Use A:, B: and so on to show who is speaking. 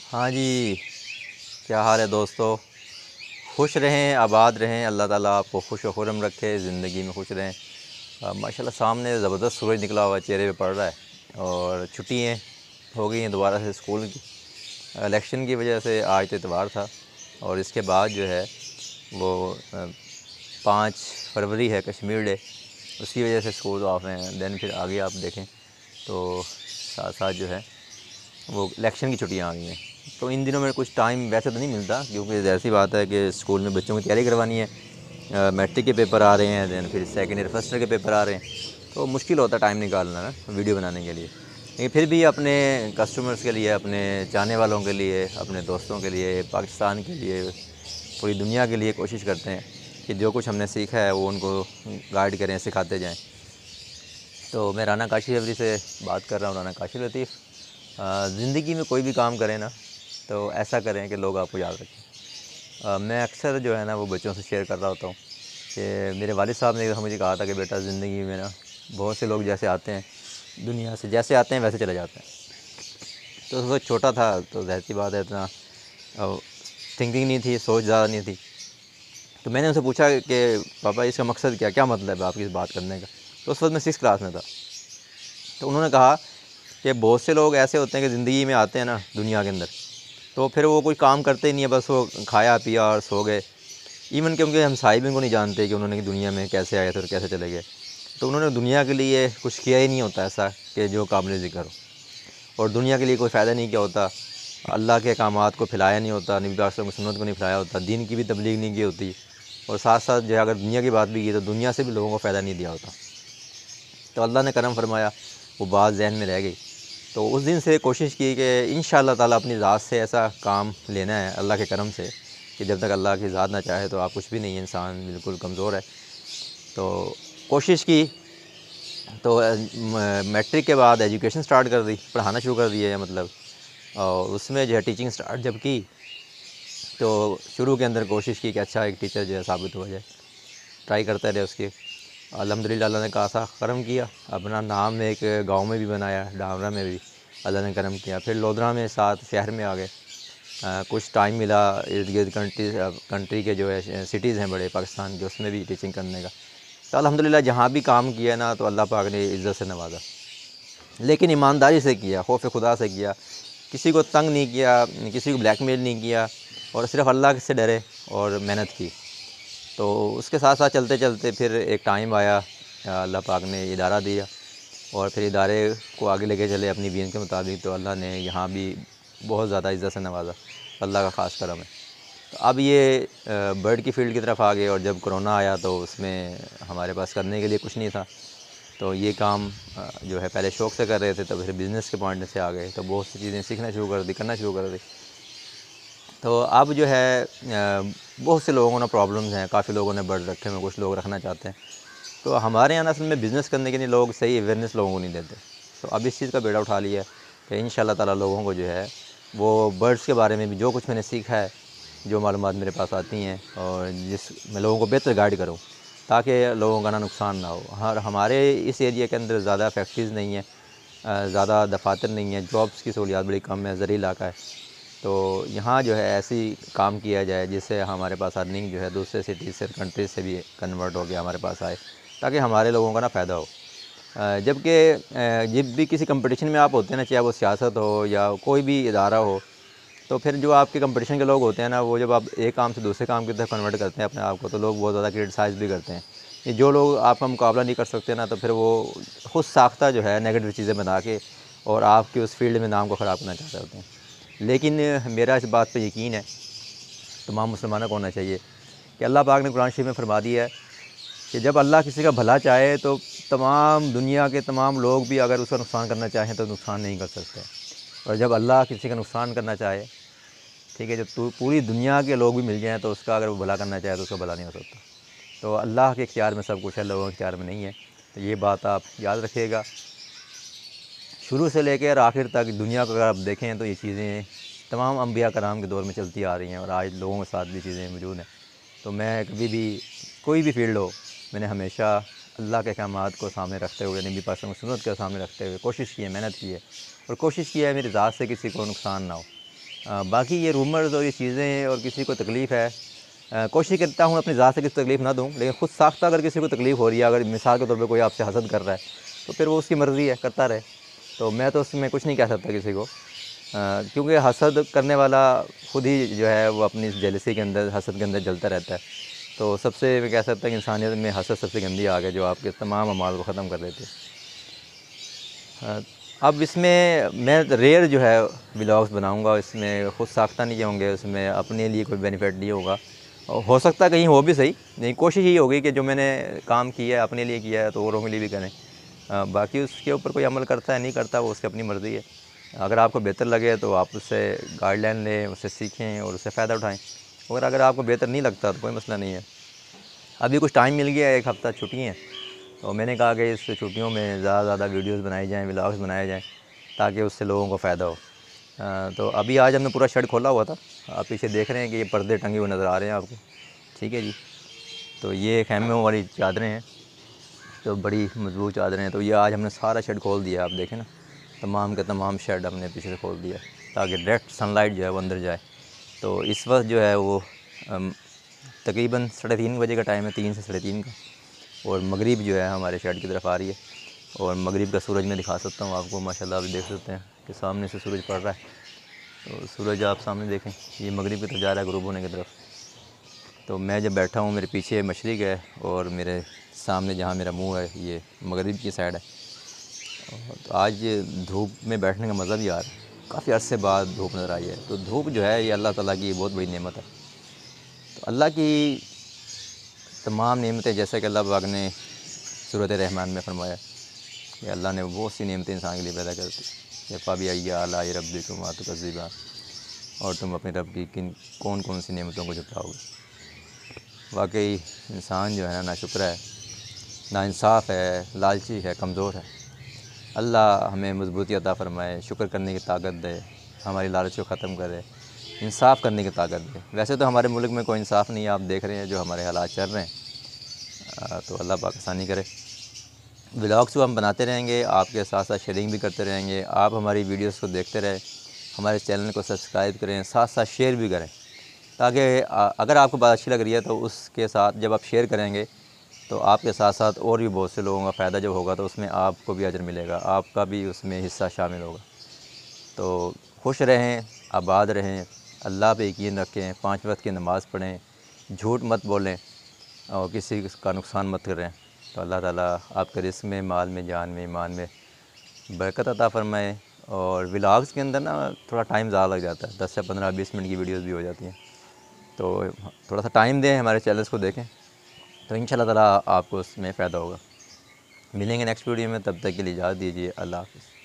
A: हाँ जी, क्या हाल है दोस्तों। खुश रहें, आबाद रहें। अल्लाह ताला आपको खुश व खुर्रम रखे, ज़िंदगी में खुश रहें। माशाल्लाह सामने ज़बरदस्त सूरज निकला हुआ है, चेहरे पे पड़ रहा है। और छुट्टियाँ हो गई हैं दोबारा से स्कूल की। इलेक्शन की वजह से आज तो इतवार था और इसके बाद जो है वो 5 फरवरी है कश्मीर डे, उसकी वजह से स्कूल ऑफ हैं। दैन फिर आगे आप देखें तो साथ साथ जो है वो इलेक्शन की छुट्टियाँ आ गई हैं। तो इन दिनों में कुछ टाइम वैसे तो नहीं मिलता, क्योंकि ज़ाहिर-सी बात है कि स्कूल में बच्चों की तैयारी करवानी है। मैट्रिक के पेपर आ रहे हैं, दैन फिर सेकंड ईयर फर्स्ट ईयर के पेपर आ रहे हैं, तो मुश्किल होता है टाइम निकालना ना वीडियो बनाने के लिए। लेकिन फिर भी अपने कस्टमर्स के लिए, अपने चाहने वालों के लिए, अपने दोस्तों के लिए, पाकिस्तान के लिए, पूरी दुनिया के लिए कोशिश करते हैं कि जो कुछ हमने सीखा है वो उनको गाइड करें, सिखाते जाएँ। तो मैं राना काशिफ़ अवरी से बात कर रहा हूँ, राना काशिफ़ लतीफ़। ज़िंदगी में कोई भी काम करें ना, तो ऐसा करें कि लोग आपको याद रखें। मैं अक्सर जो है ना वो बच्चों से शेयर कर रहा होता हूँ कि मेरे वालिद साहब ने एक दफ़ा मुझे कहा था कि बेटा, ज़िंदगी में ना बहुत से लोग जैसे आते हैं दुनिया से, जैसे आते हैं वैसे चले जाते हैं। तो उस वक्त छोटा था तो ज़ाहिर-सी बात है, इतना थिंकिंग नहीं थी, सोच ज़्यादा नहीं थी। तो मैंने उनसे पूछा कि पापा इसका मकसद क्या, क्या मतलब है आपकी इस बात करने का। तो उस वक्त मैं 6th क्लास में था। तो उन्होंने कहा कि बहुत से लोग ऐसे होते हैं कि ज़िंदगी में आते हैं ना दुनिया के अंदर, तो फिर वो कोई काम करते ही नहीं है, बस वो खाया पिया और सो गए। इवन कि उनके हमसाए भी उनको नहीं जानते कि उन्होंने दुनिया में कैसे आए थे और कैसे चले गए। तो उन्होंने दुनिया के लिए कुछ किया ही नहीं होता ऐसा कि जो काबिल ज़िक्र हो, और दुनिया के लिए कोई फ़ायदा नहीं किया होता। अल्लाह के अहकामात को फैलाया नहीं होता, नबी पाक सल्लल्लाहु अलैहि वसल्लम की सुन्नत को नहीं फैलाया होता, दीन की भी तबलीग नहीं की होती, और साथ साथ जो है अगर दुनिया की बात भी की तो दुनिया से भी लोगों को फ़ायदा नहीं दिया होता। तो अल्लाह ने करम फरमाया, वो बात जहन में रह गई। तो उस दिन से कोशिश की कि इंशाअल्लाह ताला अपनी ज़ात से ऐसा काम लेना है अल्लाह के करम से, कि जब तक अल्लाह की ज़ात ना चाहे तो आप कुछ भी नहीं है, इंसान बिल्कुल कमज़ोर है। तो कोशिश की, तो मैट्रिक के बाद एजुकेशन स्टार्ट कर दी, पढ़ाना शुरू कर दिया है मतलब। और उसमें जो है टीचिंग स्टार्ट जब की, तो शुरू के अंदर कोशिश की कि अच्छा एक टीचर जो है साबित हो जाए, ट्राई करते रहे उसकी। अल्हम्दुलिल्लाह अल्लाह ने कासा करम किया, अपना नाम एक गांव में भी बनाया, डामरा में भी अल्लाह ने करम किया। फिर लोधरा में साथ शहर में आ गए। कुछ टाइम मिला इर्द गिर्द कंट्री के जो है सिटीज़ हैं बड़े पाकिस्तान के, उसमें भी टीचिंग करने का। तो अल्हम्दुलिल्लाह जहाँ भी काम किया ना, तो अल्लाह पाक ने इज़्ज़त से नवाजा, लेकिन ईमानदारी से किया, खौफ खुदा से किया। किसी को तंग नहीं किया, किसी को ब्लैकमेल नहीं किया, और सिर्फ़ अल्लाह से डरे और मेहनत की। तो उसके साथ साथ चलते चलते फिर एक टाइम आया, अल्लाह पाक ने इदारा दिया, और फिर इदारे को आगे लेके चले अपनी बीन के मुताबिक। तो अल्लाह ने यहाँ भी बहुत ज़्यादा इज़्ज़त से नवाजा, अल्लाह का ख़ास करम है। तो अब ये बर्ड की फ़ील्ड की तरफ आ गए, और जब कोरोना आया तो उसमें हमारे पास करने के लिए कुछ नहीं था। तो ये काम जो है पहले शौक़ से कर रहे थे, तो फिर बिज़नेस के पॉइंट से आ गए, तो बहुत सी चीज़ें सीखना शुरू कर दी, करना शुरू कर दी। तो अब जो है बहुत से लोगों को ना प्रॉब्लम्स हैं, काफ़ी लोगों ने बर्ड रखे हुए, कुछ लोग रखना चाहते हैं। तो हमारे यहाँ असल में बिज़नेस करने के लिए लोग सही अवेयरनेस लोगों को नहीं देते। तो अब इस चीज़ का बेड़ा उठा लिया है कि इंशाअल्लाह ताला लोगों को जो है वो बर्ड्स के बारे में भी जो कुछ मैंने सीखा है, जो मालूमात मेरे पास आती हैं, और जिस मैं लोगों को बेहतर गाइड करूँ, ताकि लोगों का ना नुकसान ना हो। हर हमारे इस एरिया के अंदर ज़्यादा फैक्ट्रीज़ नहीं है, ज़्यादा दफातर नहीं है, जॉब्स की सहूलियात बड़ी कम है, ज़री इलाका है। तो यहाँ जो है ऐसी काम किया जाए जिससे हमारे पास अर्निंग जो है दूसरे सिटीज़ से, कंट्रीज़ से भी कन्वर्ट हो के हमारे पास आए, ताकि हमारे लोगों का ना फ़ायदा हो। जबकि जब भी किसी कंपटीशन में आप होते हैं ना, चाहे वो सियासत हो या कोई भी इदारा हो, तो फिर जो आपके कंपटीशन के लोग होते हैं ना, वो जब आप एक काम से दूसरे काम की तरफ कन्वर्ट करते हैं अपने आप को, तो लोग बहुत ज़्यादा क्रिटिसाइज़ भी करते हैं। कि जो लोग आपका मुकाबला नहीं कर सकते ना, तो फिर वो खुद साख्ता जो है नेगेटिव चीज़ें बना के और आपके उस फील्ड में नाम को ख़राब करना चाहते होते हैं। लेकिन मेरा इस बात पे यकीन है, तमाम मुसलमानों को होना चाहिए, कि अल्लाह पाक ने कुरान शरीफ में फरमा दिया है कि जब अल्लाह किसी का भला चाहे तो तमाम दुनिया के तमाम लोग भी अगर उसका नुकसान करना चाहें तो नुकसान नहीं कर सकते, और जब अल्लाह किसी का नुकसान करना चाहे, ठीक है, जब पूरी दुनिया के लोग भी मिल जाएँ तो उसका अगर वो भला करना चाहे तो उसका भला नहीं हो सकता। तो अल्लाह के इख्तियार में सब कुछ है, लोगों के इख्तियार में नहीं है। तो ये बात आप याद रखिएगा। शुरू से लेकर आखिर तक दुनिया को अगर आप देखें तो ये चीज़ें तमाम अम्बिया कराम के दौर में चलती आ रही हैं, और आज लोगों के साथ भी चीज़ें मौजूद हैं। तो मैं कभी भी कोई भी फ़ील्ड हो, मैंने हमेशा अल्लाह के अहकामात को सामने रखते हुए, नबी पाक सुन्नत के सामने रखते हुए कोशिश की है, मेहनत की है, और कोशिश की है मेरी ज़ात से किसी को नुकसान ना हो। बाकी ये रूमर्स और ये चीज़ें और किसी को तकलीफ़ है, कोशिश करता हूँ अपनी ज़ात से किसी तकलीफ़ ना दूँ, लेकिन ख़ुद साख्ता अगर किसी को तकलीफ़ हो रही है, अगर मिसाल के तौर पे कोई आपसे हसद कर रहा है तो फिर वो उसकी मर्ज़ी है, करता रहे। तो मैं तो उसमें कुछ नहीं कह सकता किसी को, क्योंकि हसद करने वाला खुद ही जो है वो अपनी जेलसी के अंदर, हसद के अंदर जलता रहता है। तो सबसे मैं कह सकता हूँ कि इंसानियत में हसद सबसे गंदी आग है जो आपके तमाम अमाल को ख़त्म कर देती है। अब इसमें मैं रेयर जो है व्लॉग्स बनाऊंगा, इसमें ख़ुद साख्ता नहीं होंगे, उसमें अपने लिए कोई बेनिफिट नहीं होगा। और हो सकता है कहीं हो भी सही, नहीं कोशिश यही होगी कि जो मैंने काम किया है अपने लिए किया है तो औरों के लिए भी करें। बाकी उसके ऊपर कोई अमल करता है नहीं करता वो उसकी अपनी मर्ज़ी है। अगर आपको बेहतर लगे तो आप उससे गाइडलाइन लें, उससे सीखें और उससे फ़ायदा उठाएँ। और अगर आपको बेहतर नहीं लगता तो कोई मसला नहीं है। अभी कुछ टाइम मिल गया है, 1 हफ़्ता छुट्टी हैं, तो मैंने कहा कि इस छुट्टियों में ज़्यादा से ज़्यादा वीडियोज़ बनाई जाएँ, व्लॉग्स बनाए जाएँ, ताकि उससे लोगों को फ़ायदा हो। तो अभी आज हमने पूरा शेड खोला हुआ था, आप पीछे देख रहे हैं कि ये पर्दे टंगे हुए नज़र आ रहे हैं आपको, ठीक है जी। तो ये खैमों वाली चादरें हैं, तो बड़ी मजबूत चादरें हैं। तो ये आज हमने सारा शेड खोल दिया, आप देखें ना, तमाम के तमाम शेड हमने पीछे से खोल दिया ताकि डायरेक्ट सनलाइट जो है वो अंदर जाए। तो इस वक्त जो है वो तकरीबन 3:30 बजे का टाइम है, 3 से 3:30 का, और मगरिब जो है हमारे शेड की तरफ आ रही है। और मगरिब का सूरज मैं दिखा सकता हूँ आपको, माशाल्लाह आप देख सकते हैं कि सामने से सूरज पड़ रहा है। तो सूरज आप सामने देखें, ये मगरिब की तरफ जा रहा है, ग़ुरूब होने की तरफ। तो मैं जब बैठा हूँ, मेरे पीछे मशरिक़ है और मेरे सामने जहाँ मेरा मुंह है ये मगरिब की साइड है। तो आज धूप में बैठने का मज़ा भी आ रहा है, काफ़ी अरसे बाद धूप नज़र आई है। तो धूप जो है ये अल्लाह ताला की बहुत बड़ी नेमत है। तो अल्लाह की तमाम नेमतें, जैसे कि अल्लाह पाक ने सूरत रहमान में फरमाया कि अल्लाह ने बहुत सी नेमतें इंसान के लिए पैदा कर दी, कि फ़बी अय्यि आलाइ रब्बिकुमा तुकज़्ज़िबान, और तुम अपने रब की किन कौन कौन सी नेमतों को झुटलाओगे। वाकई इंसान जो है ना नाशुक्र है, नाइंसाफ़ है, लालची है, कमज़ोर है। अल्लाह हमें मजबूती अता फ़रमाए, शुक्र करने की ताकत दे, हमारी लालच को ख़त्म करे, इंसाफ़ करने की ताकत दे। वैसे तो हमारे मुल्क में कोई इंसाफ़ नहीं है, आप देख रहे हैं जो हमारे हालात चल रहे हैं। तो अल्लाह पाक आसानी करे। व्लॉग्स को हम बनाते रहेंगे, आपके साथ साथ शेयरिंग भी करते रहेंगे। आप हमारी वीडियोस को देखते रहें, हमारे चैनल को सब्सक्राइब करें, साथ साथ शेयर भी करें, ताकि अगर आपको बात अच्छी लग रही है तो उसके साथ जब आप शेयर करेंगे तो आपके साथ साथ और भी बहुत से लोगों का फ़ायदा जब होगा तो उसमें आपको भी अजर मिलेगा, आपका भी उसमें हिस्सा शामिल होगा। तो खुश रहें, आबाद रहें, अल्लाह पे यकीन रखें, 5 वक्त की नमाज़ पढ़ें, झूठ मत बोलें और किसी का नुकसान मत करें। तो अल्लाह ताला आपके रिज़्क़ में, माल में, जान में, ईमान में बरकत अता फ़रमाए। और व्लॉग्स के अंदर ना थोड़ा टाइम ज़्यादा लग जाता है, 10 से 15-20 मिनट की वीडियोज़ भी हो जाती हैं। तो थोड़ा सा टाइम दें, हमारे चैनल्स को देखें, तो इंशाअल्लाह ताला आपको उसमें फ़ायदा होगा। मिलेंगे नेक्स्ट वीडियो में, तब तक के लिए इजाज़त दीजिए। अल्लाह हाफ़िज़।